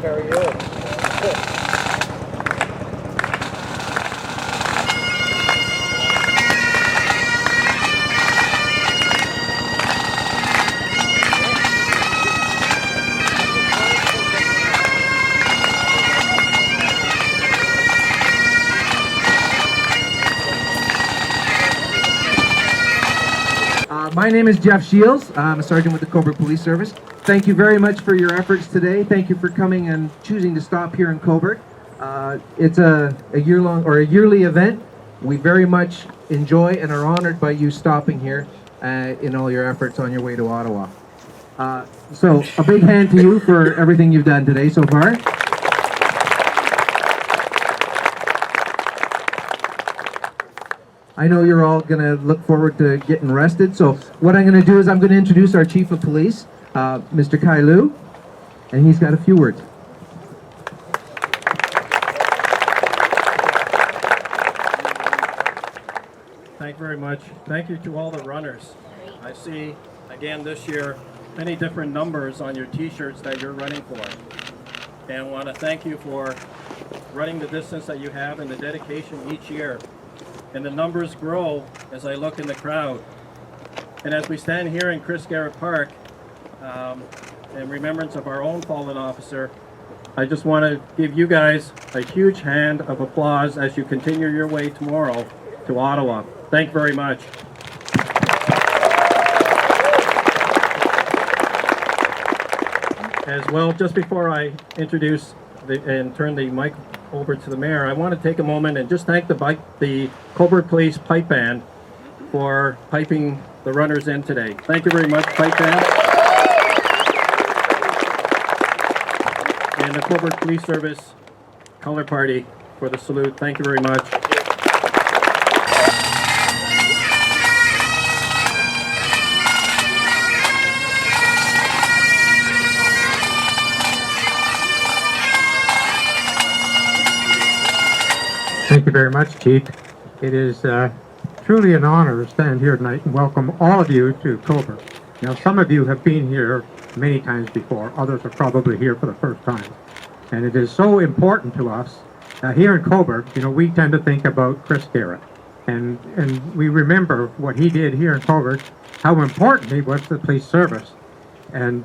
Very good. My name is Jeff Shields. I'm a sergeant with the Cobourg Police Service. Thank you very much for your efforts today. Thank you for coming and choosing to stop here in Cobourg. It's a year-long or a yearly event. We very much enjoy and are honored by you stopping here in all your efforts on your way to Ottawa. So a big hand to you for everything you've done today so far. I know you're all going to look forward to getting rested, so what I'm going to do is I'm going to introduce our Chief of Police, Mr. Kai Lu, and he's got a few words. Thank you very much. Thank you to all the runners. I see, again this year, many different numbers on your t-shirts that you're running for. And I want to thank you for running the distance that you have and the dedication each year. And the numbers grow as I look in the crowd. And as we stand here in Garrett Park, in remembrance of our own fallen officer, I just want to give you guys a huge hand of applause as you continue your way tomorrow to Ottawa. Thank you very much. As well, just before I introduce and turn the mic over to the mayor, I want to take a moment and just thank the Cobourg Police Pipe Band for piping the runners in today. Thank you very much, Pipe Band. And the Cobourg Police Service Color Party for the salute. Thank you very much. Thank you very much, Chief. It is truly an honor to stand here tonight and welcome all of you to Cobourg. Now, some of you have been here many times before. Others are probably here for the first time. And it is so important to us. Here in Cobourg, you know, we tend to think about Chris Garrett. And we remember what he did here in Cobourg, how important he was to the police service. And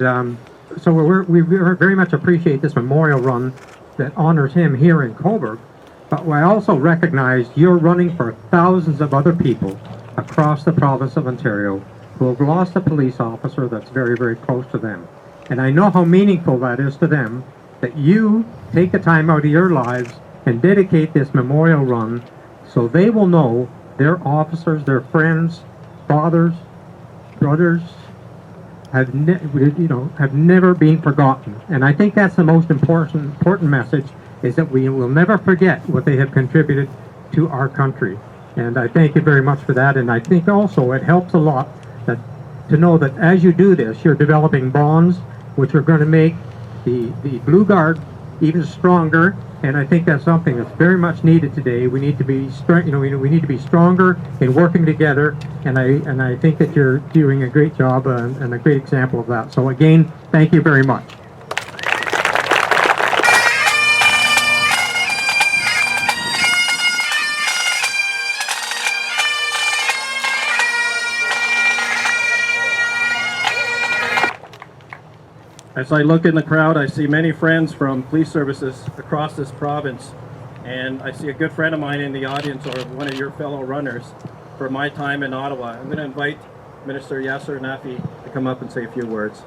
so we very much appreciate this memorial run that honors him here in Cobourg. But I also recognize you're running for thousands of other people across the province of Ontario who have lost a police officer that's very, very close to them. And I know how meaningful that is to them, that you take the time out of your lives and dedicate this memorial run so they will know their officers, their friends, fathers, brothers have never been forgotten. And I think that's the most important message, is that we will never forget what they have contributed to our country. And I thank you very much for that. And I think also it helps a lot to know that as you do this, you're developing bonds which are going to make the Blue Guard even stronger. And I think that's something that's very much needed today. We need to be we need to be stronger in working together. And I think that you're doing a great job and a great example of that. So again, thank you very much. As I look in the crowd, I see many friends from police services across this province, and I see a good friend of mine in the audience, or one of your fellow runners, for my time in Ottawa. I'm going to invite Minister Yasser Nafi to come up and say a few words.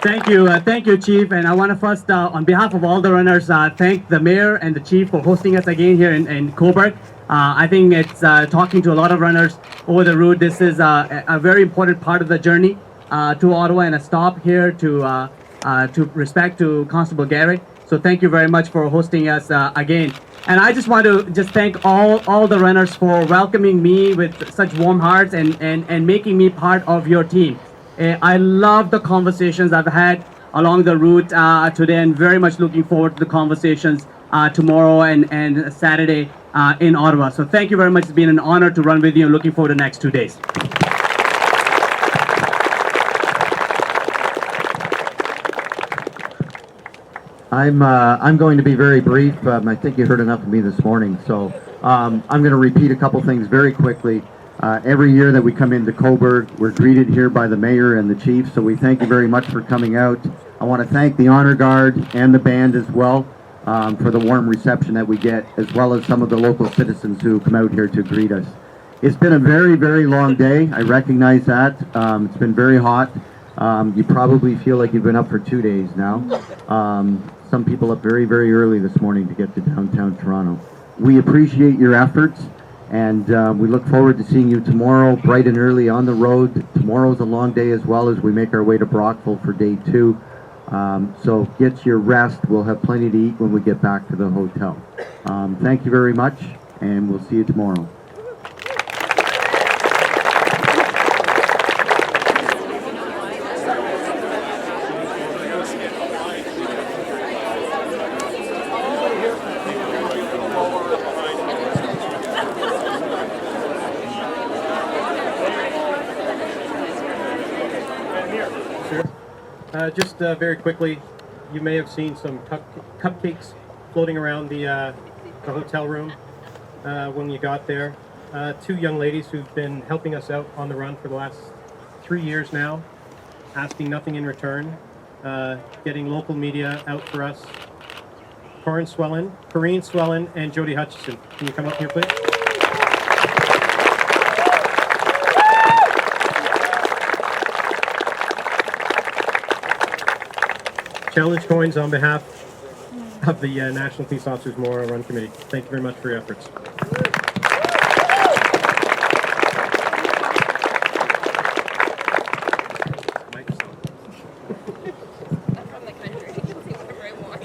Thank you, Chief. And I want to first, on behalf of all the runners, thank the Mayor and the Chief for hosting us again here in Cobourg. I think it's talking to a lot of runners over the route. This is a very important part of the journey to Ottawa, and a stop here to respect to Constable Garrett. So thank you very much for hosting us again. And I just want to thank all the runners for welcoming me with such warm hearts and making me part of your team. I love the conversations I've had along the route today, and very much looking forward to the conversations tomorrow and Saturday in Ottawa. So thank you very much. It's been an honor to run with you, and looking forward to the next 2 days. I'm going to be very brief. I think you heard enough of me this morning, so I'm going to repeat a couple things very quickly. Every year that we come into Cobourg, we're greeted here by the mayor and the chief, so we thank you very much for coming out. I want to thank the honor guard and the band as well for the warm reception that we get, as well as some of the local citizens who come out here to greet us. It's been a very, very long day. I recognize that. It's been very hot. You probably feel like you've been up for 2 days now. Some people up very, very early this morning to get to downtown Toronto. We appreciate your efforts, and we look forward to seeing you tomorrow bright and early on the road. Tomorrow's a long day as well, as we make our way to Brockville for day 2. So get your rest. We'll have plenty to eat when we get back to the hotel. Thank you very much, and we'll see you tomorrow. Just very quickly, you may have seen some cupcakes floating around the hotel room when you got there. 2 young ladies who've been helping us out on the run for the last 3 years now, asking nothing in return, getting local media out for us. Corrine Swellen, and Jody Hutchison. Can you come up here, please? Challenge coins on behalf of the National Peace Officers Memorial Run Committee. Thank you very much for your efforts. From the country, you can see whatever I want.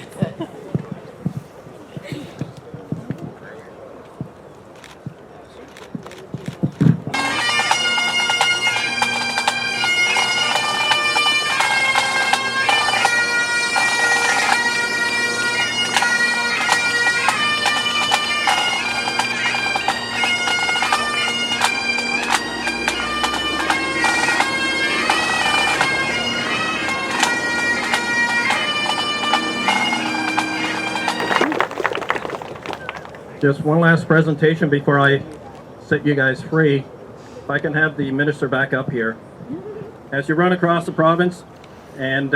Just one last presentation before I set you guys free. If I can have the minister back up here. As you run across the province and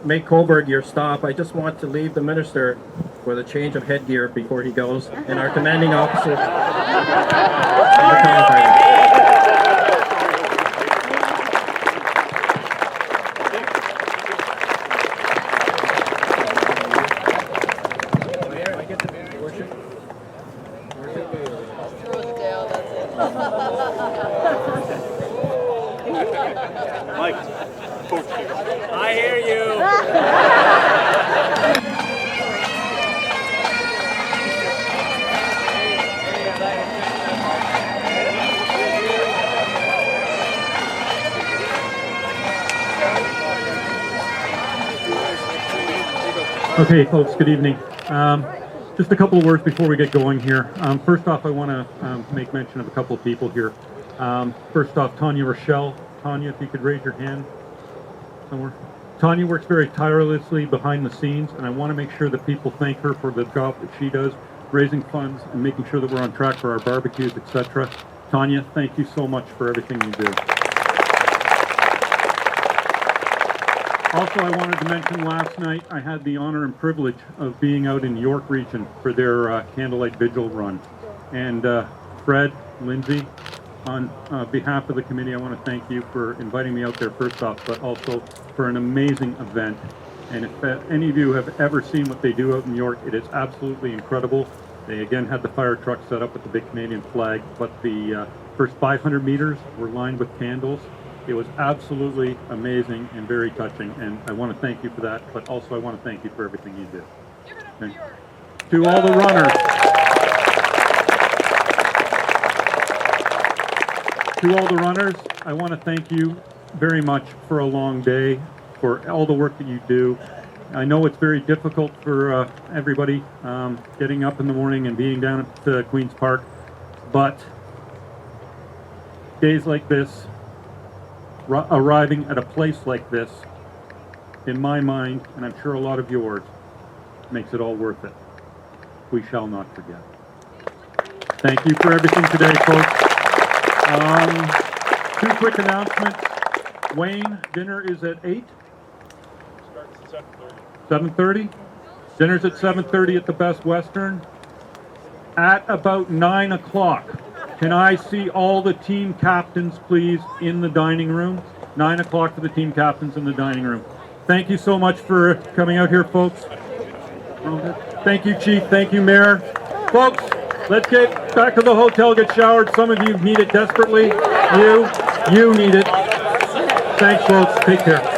make Cobourg your stop, I just want to leave the minister with a change of headgear before he goes, and our commanding officer. I hear you. Okay, folks, good evening. Just a couple of words before we get going here. First off, I want to make mention of a couple of people here. First off, Tanya Rochelle. Tanya, if you could raise your hand somewhere. Tanya works very tirelessly behind the scenes, and I want to make sure that people thank her for the job that she does, raising funds and making sure that we're on track for our barbecues, etc. Tanya, thank you so much for everything you do. Also, I wanted to mention last night I had the honor and privilege of being out in York Region for their Candlelight Vigil run. And Fred, Lindsay, on behalf of the committee, I want to thank you for inviting me out there first off, but also for an amazing event. And if any of you have ever seen what they do out in York, it is absolutely incredible. They again had the fire truck set up with the big Canadian flag, but the first 500 meters were lined with candles. It was absolutely amazing and very touching, and I want to thank you for that, but also I want to thank you for everything you do. Okay. To all the runners, I want to thank you very much for a long day, for all the work that you do. I know it's very difficult for everybody getting up in the morning and being down at Queen's Park, but days like this, arriving at a place like this, in my mind, and I'm sure a lot of yours, makes it all worth it. We shall not forget. Thank you for everything today, folks. 2 quick announcements. Wayne, dinner is at 8? Starts at 7:30. 7:30? Dinner's at 7:30 at the Best Western. At about 9 o'clock, can I see all the team captains, please, in the dining room? 9 o'clock for the team captains in the dining room. Thank you so much for coming out here, folks. Thank you, Chief. Thank you, Mayor. Folks, let's get back to the hotel, get showered. Some of you need it desperately. You need it. Thanks, folks. Take care.